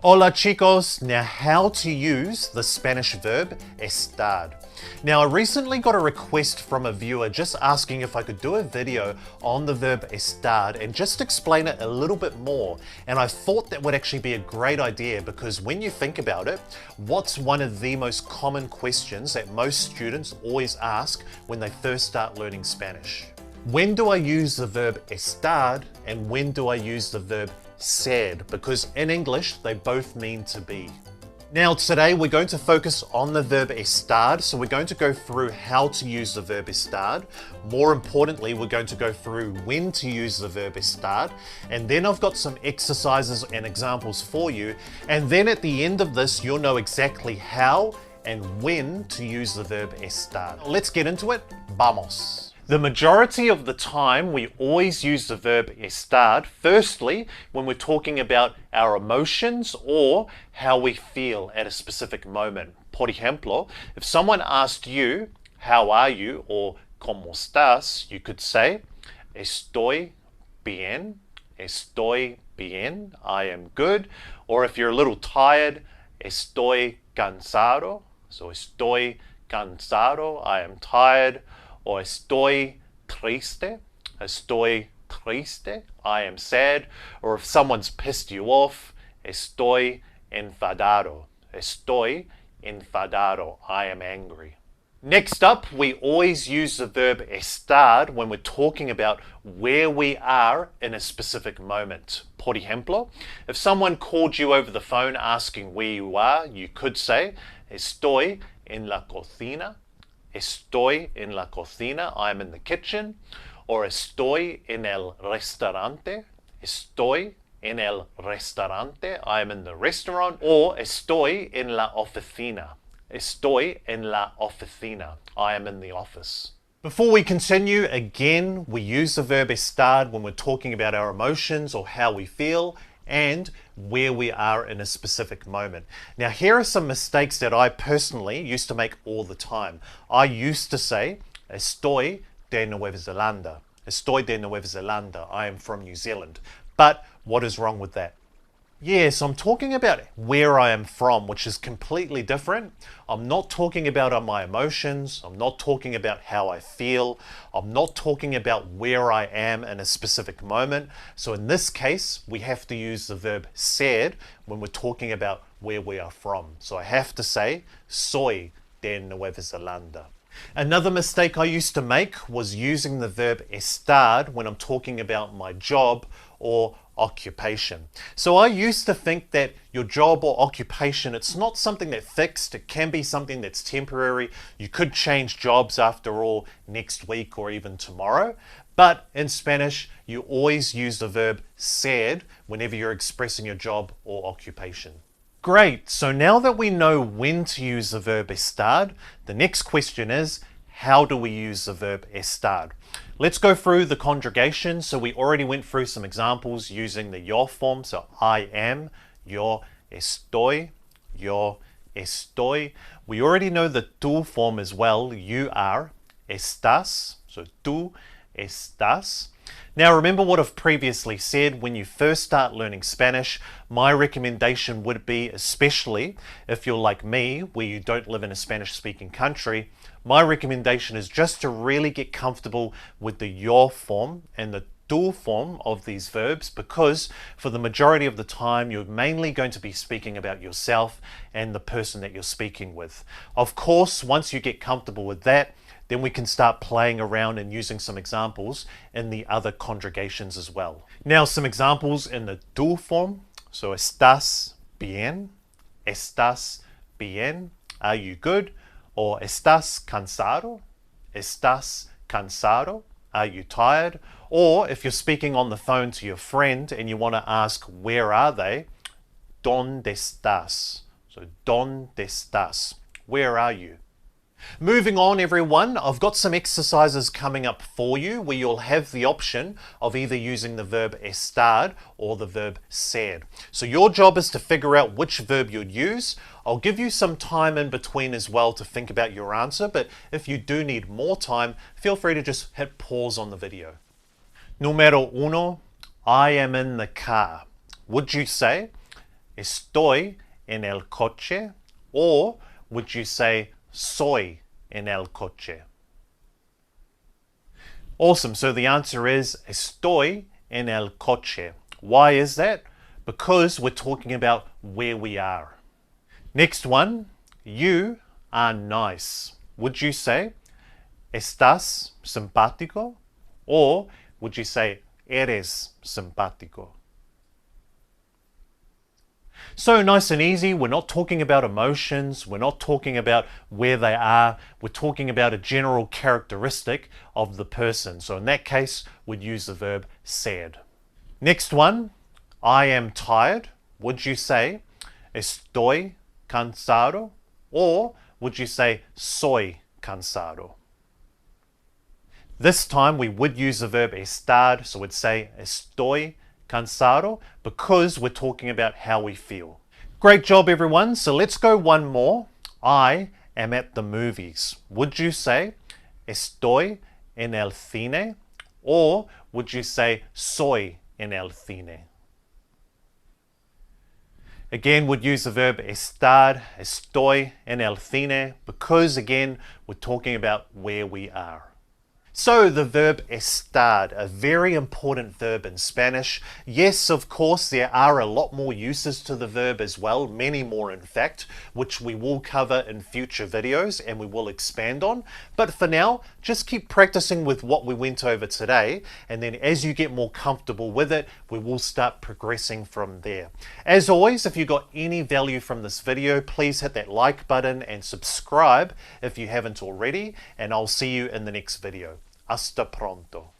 Hola chicos, now how to use the Spanish verb estar. Now I recently got a request from a viewer just asking if I could do a video on the verb estar and just explain it a little bit more. And I thought that would actually be a great idea because when you think about it, what's one of the most common questions that most students always ask when they first start learning Spanish? When do I use the verb estar and when do I use the verb ser? Because in English, they both mean to be. Now today we're going to focus on the verb estar, so we're going to go through how to use the verb estar. More importantly, we're going to go through when to use the verb estar, and then I've got some exercises and examples for you, and then at the end of this you'll know exactly how and when to use the verb estar. Let's get into it. Vamos! The majority of the time we always use the verb estar, firstly, when we're talking about our emotions or how we feel at a specific moment. Por ejemplo, if someone asked you, how are you, or ¿cómo estás?, you could say, estoy bien, I am good. Or if you're a little tired, estoy cansado, so estoy cansado, I am tired. Or estoy triste, I am sad. Or if someone's pissed you off, estoy enfadado, I am angry. Next up, we always use the verb estar when we're talking about where we are in a specific moment. Por ejemplo, if someone called you over the phone asking where you are, you could say, estoy en la cocina. Estoy en la cocina, I'm in the kitchen. Or estoy en el restaurante. Estoy en el restaurante, I'm in the restaurant. Or estoy en la oficina. Estoy en la oficina, I am in the office. Before we continue, again, we use the verb estar when we're talking about our emotions or how we feel and where we are in a specific moment. Now, here are some mistakes that I personally used to make all the time. I used to say, estoy de Nueva Zelanda. Estoy de Nueva Zelanda. I am from New Zealand. But what is wrong with that? Yes, I'm talking about where I am from, which is completely different. I'm not talking about my emotions. I'm not talking about how I feel. I'm not talking about where I am in a specific moment. So in this case, we have to use the verb ser when we're talking about where we are from. So I have to say, soy de Nueva Zelanda. Another mistake I used to make was using the verb estar when I'm talking about my job or occupation. So I used to think that your job or occupation, it's not something that's fixed. It can be something that's temporary. You could change jobs after all next week or even tomorrow. But in Spanish, you always use the verb ser whenever you're expressing your job or occupation. Great, so now that we know when to use the verb estar, the next question is, how do we use the verb estar? Let's go through the conjugation. So we already went through some examples using the yo form. So I am, yo estoy, yo estoy. We already know the tú form as well. You are, estás. So tú estás. Now remember what I've previously said, when you first start learning Spanish, my recommendation would be, especially if you're like me, where you don't live in a Spanish-speaking country, my recommendation is just to really get comfortable with the yo form and the tú form of these verbs, because for the majority of the time you're mainly going to be speaking about yourself and the person that you're speaking with. Of course, once you get comfortable with that, then we can start playing around and using some examples in the other conjugations as well. Now some examples in the tú form. So estás bien, are you good? Or estás cansado, are you tired? Or if you're speaking on the phone to your friend and you want to ask where are they, ¿dónde estás? So ¿dónde estás? Where are you? Moving on, everyone, I've got some exercises coming up for you where you'll have the option of either using the verb estar or the verb ser. So your job is to figure out which verb you'd use. I'll give you some time in between as well to think about your answer, but if you do need more time, feel free to just hit pause on the video. Número uno, I am in the car. Would you say, estoy en el coche? Or would you say soy en el coche? Awesome. So the answer is estoy en el coche. Why is that? Because we're talking about where we are. Next one, you are nice. Would you say estás simpático? Or would you say eres simpático? So nice and easy, we're not talking about emotions, we're not talking about where they are, we're talking about a general characteristic of the person. So in that case, we'd use the verb ser. Next one, I am tired. Would you say estoy cansado? Or would you say soy cansado? This time we would use the verb estar, so we'd say estoy cansado, because we're talking about how we feel. Great job, everyone. So let's go one more. I am at the movies. Would you say estoy en el cine? Or would you say soy en el cine? Again, we'd use the verb estar, estoy en el cine, because again, we're talking about where we are. So the verb estar, a very important verb in Spanish. Yes, of course, there are a lot more uses to the verb as well, many more in fact, which we will cover in future videos and we will expand on. But for now, just keep practicing with what we went over today, and then as you get more comfortable with it, we will start progressing from there. As always, if you got any value from this video, please hit that like button and subscribe if you haven't already, and I'll see you in the next video. Hasta pronto.